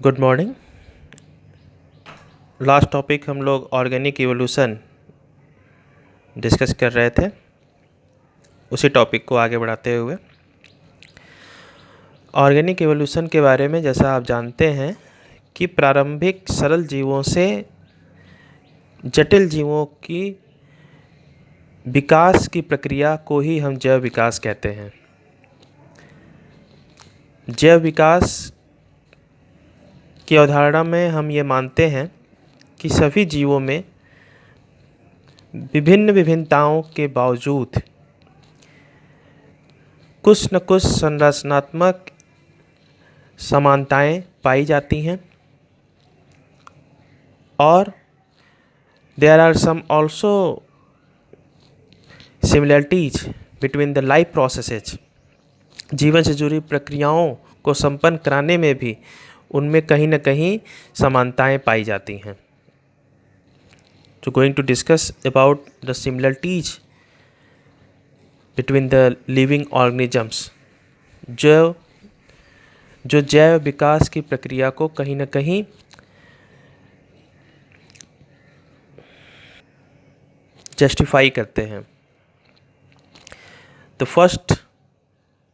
Good morning. Last topic हम लोग organic evolution discuss कर रहे थे। उसी टॉपिक को आगे बढ़ाते हुए ऑर्गेनिक इवोल्यूशन के बारे में, जैसा आप जानते हैं कि प्रारंभिक सरल जीवों से जटिल जीवों की विकास की प्रक्रिया को ही हम जैव विकास कहते हैं। जैव विकास की अवधारणा में हम ये मानते हैं कि सभी जीवों में विभिन्न विभिन्नताओं के बावजूद कुछ न कुछ संरचनात्मक समानताएं पाई जाती हैं और there are some also similarities between the life processes. जीवन से जुड़ी प्रक्रियाओं को संपन्न कराने में भी उनमें कहीं न कहीं समानताएं पाई जाती हैं। तो going to discuss about the similarities between the living organisms, जो जैव विकास की प्रक्रिया को कहीं न कहीं जस्टिफाई करते हैं। तो first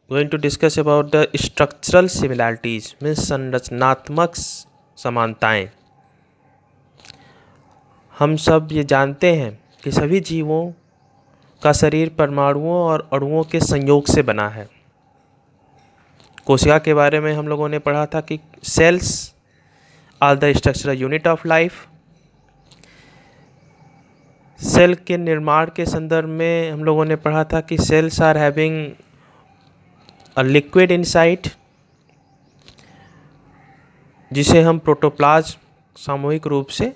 going to discuss about the structural similarities, means संरचनात्मक समानताएं। हम सब ये जानते हैं कि सभी जीवों का शरीर परमाणुओं और अणुओं के संयोग से बना है। कोशिका के बारे में हम लोगों ने पढ़ा था कि cells are the structural unit of life. Cell के निर्माण के संदर्भ में हम लोगों ने पढ़ा था कि cells are having a liquid inside, जिसे हम प्रोटोप्लाज्म सामूहिक रूप से,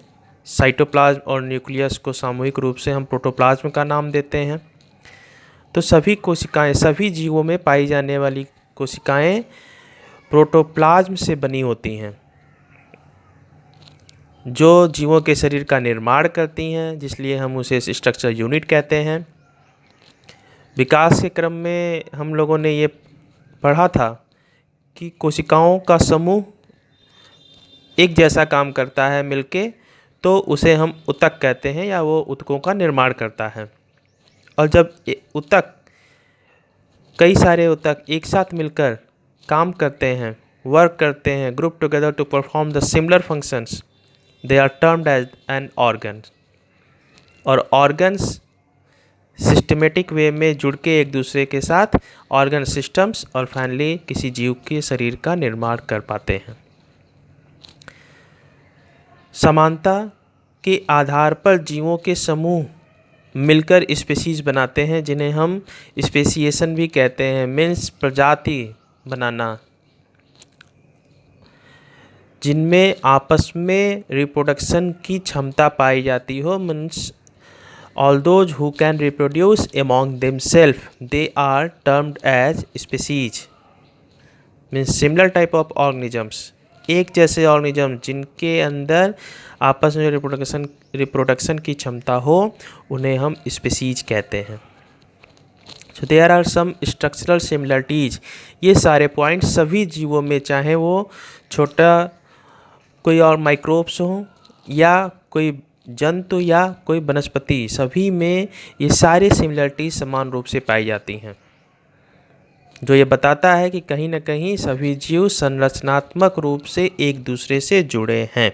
साइटोप्लाज्म और न्यूक्लियस को सामूहिक रूप से हम प्रोटोप्लाज्म का नाम देते हैं। तो सभी कोशिकाएं, सभी जीवों में पाई जाने वाली कोशिकाएं प्रोटोप्लाज्म से बनी होती हैं, जो जीवों के शरीर का निर्माण करती हैं, जिसलिए हम उसे स्ट्रक्चर यूनिट कहते हैं। विकास के क्रम में हम लोगों ने ये पढ़ा था कि कोशिकाओं का समूह एक जैसा काम करता है मिलके, तो उसे हम ऊतक कहते हैं, या वो ऊतकों का निर्माण करता है। और जब ऊतक, कई सारे ऊतक एक साथ मिलकर काम करते हैं, वर्क करते हैं, group together to perform the similar functions, they are termed as an organ. और ऑर्गन्स सिस्टमेटिक वे में जुड़ के एक दूसरे के साथ ऑर्गन सिस्टम्स और फाइनली किसी जीव के शरीर का निर्माण कर पाते हैं। समानता के आधार पर जीवों के समूह मिलकर स्पीशीज बनाते हैं, जिन्हें हम स्पेसिएशन भी कहते हैं, मीन्स प्रजाति बनाना, जिनमें आपस में रिप्रोडक्शन की क्षमता पाई जाती हो। Means all those who can reproduce among themselves, they are termed as species, means similar type of organisms। एक जैसे ऑर्गेनिज्म जिनके अंदर आपस में रिप्रोडक्शन की क्षमता हो, उन्हें हम स्पीसीज कहते हैं। So there are some structural similarities. ये सारे पॉइंट सभी जीवों में, चाहे वो छोटा कोई और माइक्रोब्स हो या कोई जंतु या कोई वनस्पति, सभी में ये सारे सिमिलरिटी समान रूप से पाई जाती हैं, जो ये बताता है कि कहीं ना कहीं सभी जीव संरचनात्मक रूप से एक दूसरे से जुड़े हैं।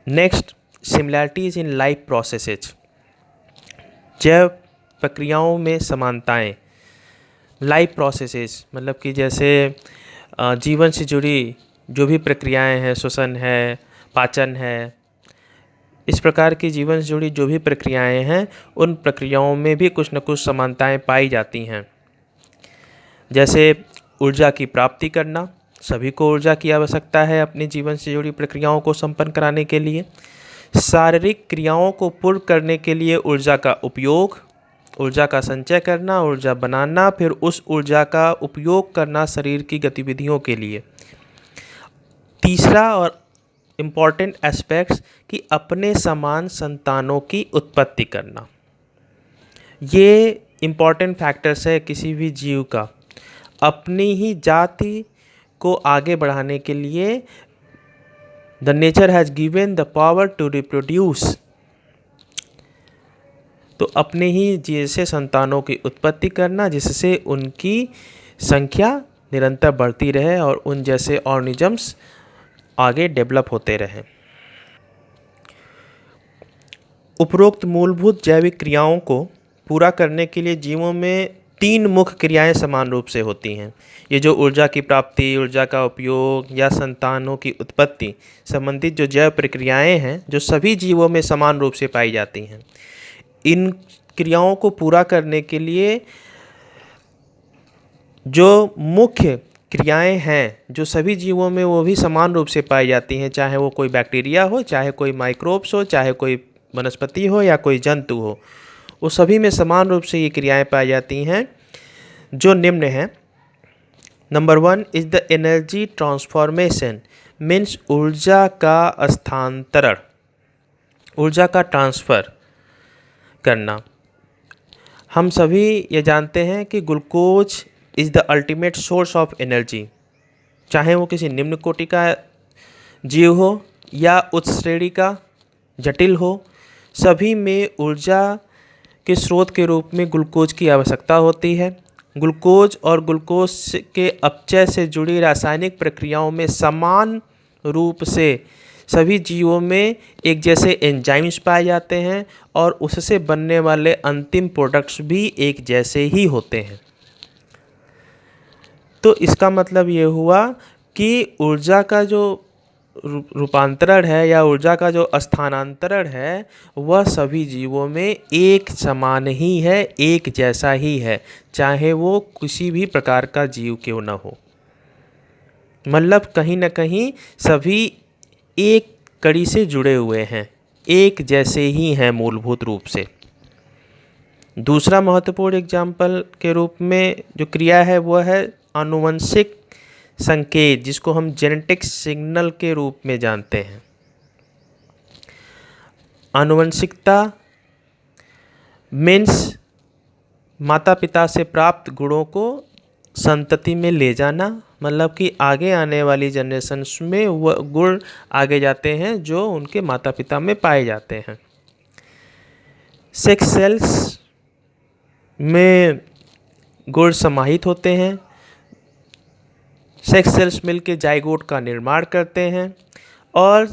Next, similarities in life processes. जैव प्रक्रियाओं में समानताएं। लाइफ प्रोसेसेस मतलब कि जैसे जीवन से जुड़ी जो भी प्रक्रियाएं हैं, श्वसन है, पाचन है, इस प्रकार की जीवन से जुड़ी जो भी प्रक्रियाएं हैं, उन प्रक्रियाओं में भी कुछ न कुछ समानताएं पाई जाती हैं। जैसे ऊर्जा की प्राप्ति करना, सभी को ऊर्जा की आवश्यकता है अपने जीवन से जुड़ी प्रक्रियाओं को संपन्न कराने के लिए। शारीरिक क्रियाओं को पूर्ण करने के लिए ऊर्जा का उपयोग, ऊर्जा का संचय करना, ऊर्जा बनाना, फिर उस ऊर्जा का उपयोग करना शरीर की गतिविधियों के लिए। तीसरा और इम्पॉर्टेंट एस्पेक्ट्स कि अपने समान संतानों की उत्पत्ति करना। ये इम्पॉर्टेंट फैक्टर्स है किसी भी जीव का। अपनी ही जाति को आगे बढ़ाने के लिए the nature has given the power to reproduce, तो अपने ही जैसे संतानों की उत्पत्ति करना जिससे उनकी संख्या निरंतर बढ़ती रहे और उन जैसे ऑर्गेनिजम्स आगे डेवलप होते रहें। उपरोक्त मूलभूत जैविक क्रियाओं को पूरा करने के लिए जीवों में 3 मुख्य क्रियाएं समान रूप से होती हैं। ये जो ऊर्जा की प्राप्ति, ऊर्जा का उपयोग या संतानों की उत्पत्ति संबंधित जो जैव प्रक्रियाएं हैं, जो सभी जीवों में समान रूप से पाई जाती हैं। इन क्रियाओं को पूरा करने के लिए जो मुख्य क्रियाएं हैं जो सभी जीवों में वो भी समान रूप से पाई जाती हैं, चाहे वो कोई बैक्टीरिया हो, चाहे कोई माइक्रोब्स हो, चाहे कोई वनस्पति हो या कोई जंतु हो, वो सभी में समान रूप से ये क्रियाएं पाई जाती हैं, जो निम्न हैं। Number 1 is the energy transformation, means ऊर्जा का स्थानांतरण, ऊर्जा का ट्रांसफ़र करना। हम सभी ये जानते हैं कि glucose is the ultimate source of energy, चाहे वो किसी निम्न कोटि का जीव हो या उच्च श्रेणी का जटिल हो, सभी में ऊर्जा के स्रोत के रूप में ग्लूकोज की आवश्यकता होती है। ग्लूकोज और ग्लूकोज के अपचय से जुड़ी रासायनिक प्रक्रियाओं में समान रूप से सभी जीवों में एक जैसे एंजाइम्स पाए जाते हैं और उससे बनने वाले अंतिम प्रोडक्ट्स भी एक जैसे ही होते हैं। तो इसका मतलब ये हुआ कि ऊर्जा का जो रूपांतरण है या ऊर्जा का जो स्थानांतरण है वह सभी जीवों में एक समान ही है, एक जैसा ही है, चाहे वो किसी भी प्रकार का जीव क्यों न हो। मतलब कहीं न कहीं सभी एक कड़ी से जुड़े हुए हैं, एक जैसे ही हैं मूलभूत रूप से। दूसरा महत्वपूर्ण एग्जाम्पल के रूप में जो क्रिया है वह है आनुवंशिक संकेत, जिसको हम जेनेटिक सिग्नल के रूप में जानते हैं। आनुवंशिकता मीन्स माता पिता से प्राप्त गुणों को संतति में ले जाना, मतलब कि आगे आने वाली जनरेशन्स में वह गुण आगे जाते हैं जो उनके माता पिता में पाए जाते हैं। सेक्स सेल्स में गुण समाहित होते हैं, सेक्स सेल्स मिलकर जाइगोट का निर्माण करते हैं और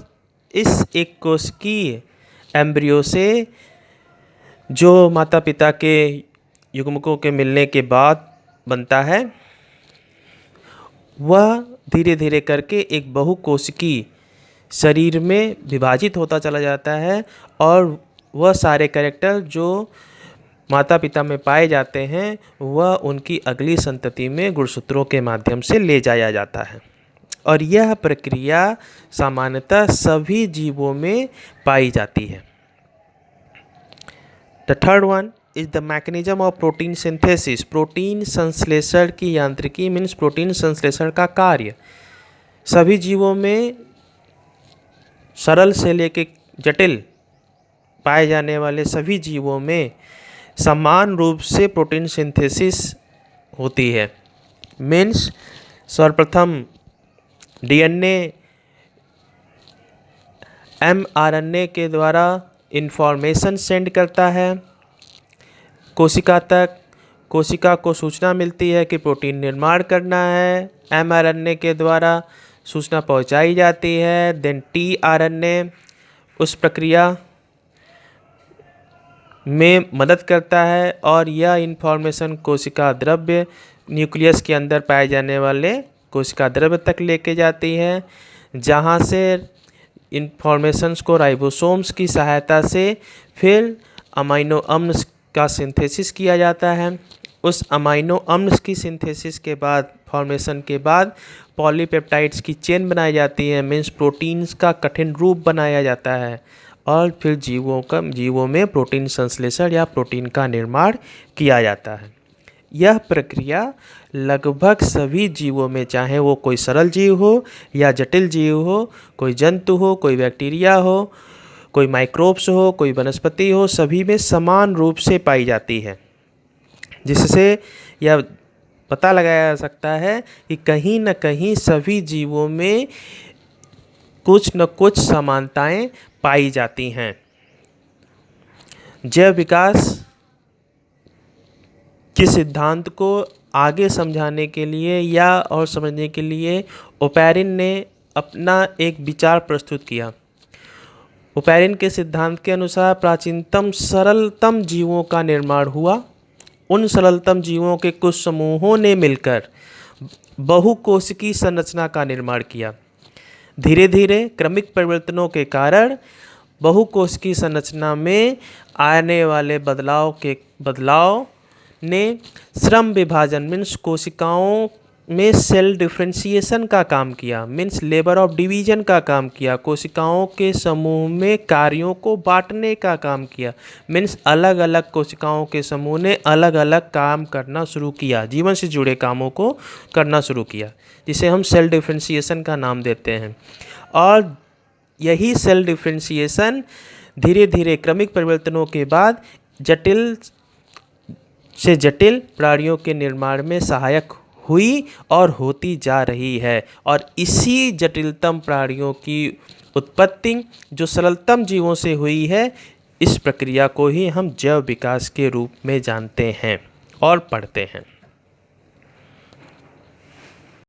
इस एक कोशिकीय एम्ब्रियो से जो माता पिता के युग्मकों के मिलने के बाद बनता है वह धीरे धीरे करके एक बहुकोशिकीय शरीर में विभाजित होता चला जाता है और वह सारे कैरेक्टर जो माता पिता में पाए जाते हैं वह उनकी अगली संतति में गुणसूत्रों के माध्यम से ले जाया जाता है और यह प्रक्रिया सामान्यतः सभी जीवों में पाई जाती है। The third one is the mechanism of protein synthesis, protein संश्लेषण की यांत्रिकी मीन्स प्रोटीन संश्लेषण का कार्य सभी जीवों में सरल से लेकर जटिल पाए जाने वाले सभी जीवों में समान रूप से प्रोटीन सिंथेसिस होती है। मीन्स सर्वप्रथम डीएनए एमआरएनए के द्वारा इंफॉर्मेशन सेंड करता है कोशिका तक, कोशिका को सूचना मिलती है कि प्रोटीन निर्माण करना है, एमआरएनए के द्वारा सूचना पहुंचाई जाती है, देन टीआरएनए उस प्रक्रिया में मदद करता है और यह इंफॉर्मेशन कोशिका द्रव्य न्यूक्लियस के अंदर पाए जाने वाले कोशिका द्रव्य तक लेके जाती है, जहां से इंफॉर्मेशंस को राइबोसोम्स की सहायता से फिर अमाइनो अम्ल का सिंथेसिस किया जाता है। उस अमाइनो अम्ल की सिंथेसिस के बाद फॉर्मेशन के बाद पॉलीपेप्टाइड्स की चेन बनाई जाती है, मीन्स प्रोटीन्स का कठिन रूप बनाया जाता है और फिर जीवों में प्रोटीन संश्लेषण या प्रोटीन का निर्माण किया जाता है। यह प्रक्रिया लगभग सभी जीवों में, चाहे वो कोई सरल जीव हो या जटिल जीव हो, कोई जंतु हो, कोई बैक्टीरिया हो, कोई माइक्रोब्स हो, कोई वनस्पति हो, सभी में समान रूप से पाई जाती है, जिससे यह पता लगाया जा सकता है कि कहीं न कहीं सभी जीवों में कुछ न कुछ समानताएं पाई जाती हैं। जैव विकास के सिद्धांत को आगे समझाने के लिए या और समझने के लिए ओपैरिन ने अपना एक विचार प्रस्तुत किया। ओपैरिन के सिद्धांत के अनुसार प्राचीनतम सरलतम जीवों का निर्माण हुआ। उन सरलतम जीवों के कुछ समूहों ने मिलकर बहुकोशिकीय संरचना का निर्माण किया। धीरे धीरे क्रमिक परिवर्तनों के कारण बहुकोशिकीय संरचना में आने वाले बदलाव ने श्रम विभाजन मीन्स कोशिकाओं में सेल डिफरेंशिएशन का काम किया, मीन्स लेबर ऑफ डिवीजन का काम किया। कोशिकाओं के समूह में कार्यों को बांटने का काम किया, मीन्स अलग अलग कोशिकाओं के समूह ने अलग अलग काम करना शुरू किया, जीवन से जुड़े कामों को करना शुरू किया, जिसे हम सेल डिफरेंशिएशन का नाम देते हैं। और यही सेल डिफरेंशिएशन धीरे धीरे क्रमिक परिवर्तनों के बाद जटिल से जटिल प्राणियों के निर्माण में सहायक हुई और होती जा रही है। और इसी जटिलतम प्राणियों की उत्पत्ति जो सरलतम जीवों से हुई है, इस प्रक्रिया को ही हम जैव विकास के रूप में जानते हैं और पढ़ते हैं।